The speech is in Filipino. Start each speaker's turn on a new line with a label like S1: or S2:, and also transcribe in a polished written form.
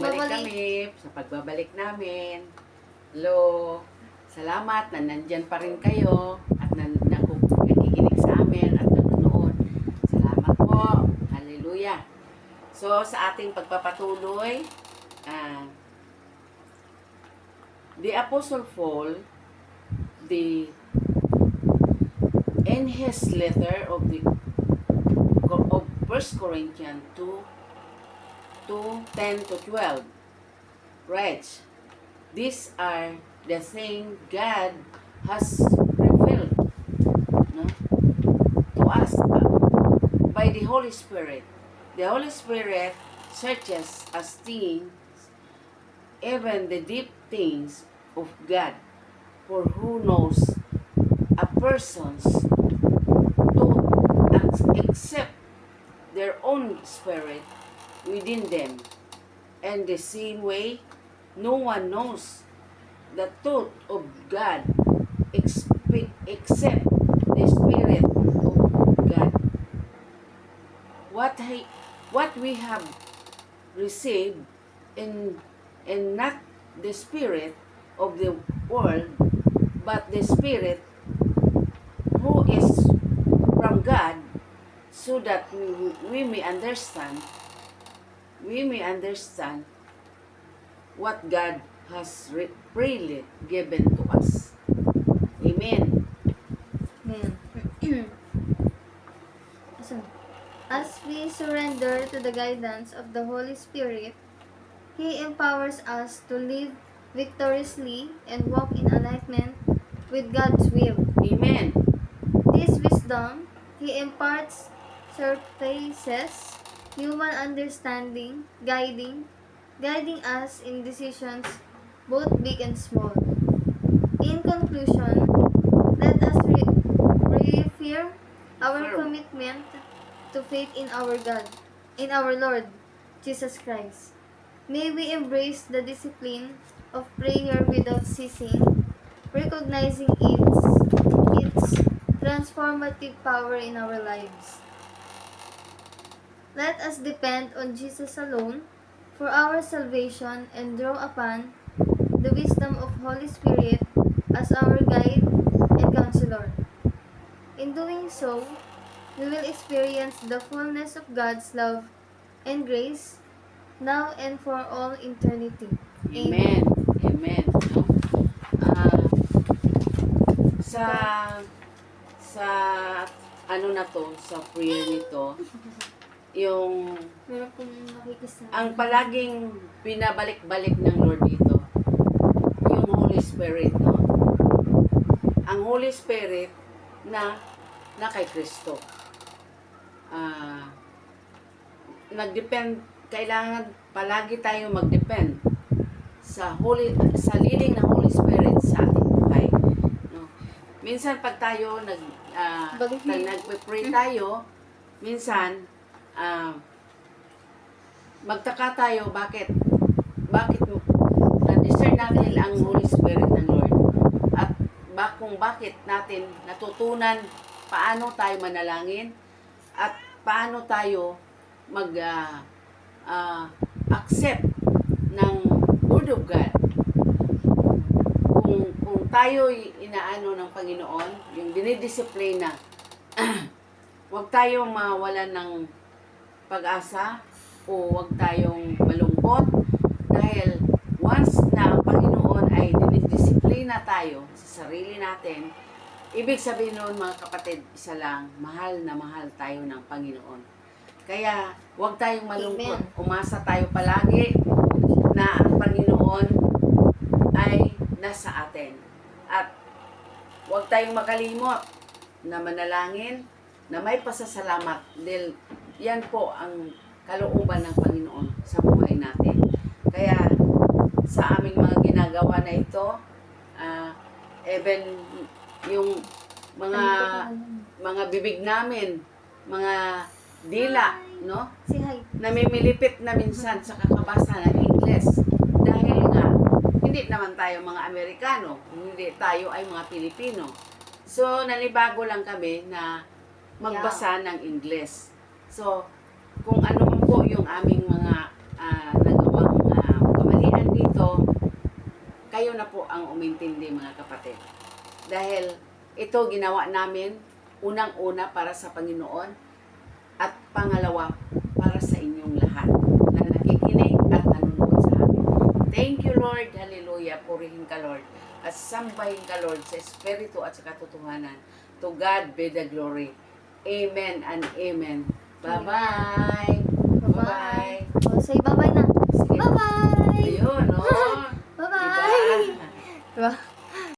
S1: bumalik kami, sa pagbabalik namin. Hello, salamat na nandyan pa rin kayo at nakikinig sa amin at nanonood. Salamat po. Hallelujah. So, sa ating pagpapatuloy, the Apostle Paul, in his letter of 1 Corinthians 2:10-12 writes, these are the things God has revealed, no, to us by the Holy Spirit. The Holy Spirit searches us things, even the deep things of God. For who knows a person's thought except their own spirit within them? And the same way, no one knows the thought of God except the Spirit of God. What we have received in not the spirit of the world, but the Spirit who is from God, so that we may understand what God has freely given to us. Amen.
S2: As we surrender to the guidance of the Holy Spirit, He empowers us to live victoriously and walk in alignment with God's will.
S1: Amen.
S2: This wisdom He imparts surpasses human understanding, guiding us in decisions both big and small. In conclusion, let us reaffirm our commitment to faith in our God, in our Lord Jesus Christ. May we embrace the discipline of prayer without ceasing, recognizing its transformative power in our lives. Let us depend on Jesus alone for our salvation and draw upon the wisdom of Holy Spirit as our guide and counselor. In doing so, we will experience the fullness of God's love and grace now and for all eternity.
S1: Amen. Amen. No? Ah, sa ano na to, sa prayer nito, yung
S2: Meron pong nakikisama.
S1: ang palaging binabalik-balik ng Lord dito, yung Holy Spirit, no? Ang Holy Spirit na kay Kristo. Kailangan palagi tayo mag-depend sa leading ng Holy Spirit sa ating buhay, no? Minsan pag tayo nagpe-pray tayo, minsan magtaka tayo bakit na-discern natin ang Holy Spirit ng Lord, at kung bakit natin natutunan paano tayo manalangin at paano tayo accept ng Word of God. Kung tayo inaano ng Panginoon, yung dinidisiplina, huwag tayong mawalan ng pag-asa o huwag tayong malungkot, dahil once na ang Panginoon ay dinidisiplina tayo sa sarili natin, ibig sabihin nun, mga kapatid, isa lang, mahal na mahal tayo ng Panginoon. Kaya huwag tayong malungkot.
S2: Amen.
S1: Umasa tayo palagi na ang Panginoon ay nasa atin. At huwag tayong makalimot na manalangin, na may pasasalamat, dahil yan po ang kalooban ng Panginoon sa buhay natin. Kaya sa aming mga ginagawa na ito, even yung mga bibig namin, mga dila, no?
S2: Say hi.
S1: Namimilipit na minsan sa kakabasa ng Ingles. Dahil nga, hindi naman tayo mga Amerikano, hindi tayo ay mga Pilipino. So, nanibago lang kami na magbasa ng Ingles. So, kung ano man po yung aming mga nagawang Dahil ito ginawa namin unang-una para sa Panginoon at pangalawa para sa inyong lahat na nakikinig at nanonood sa amin. Thank you, Lord. Hallelujah. Purihin ka, Lord. At sambahin ka, Lord, sa Espiritu at sa katotohanan. To God be the glory. Amen and amen. Bye-bye.
S2: Bye-bye. Oh, say bye-bye na.
S1: Sige.
S2: Bye-bye.
S1: Ayun, oh.
S2: Bye-bye.
S1: Diba?
S2: Diba?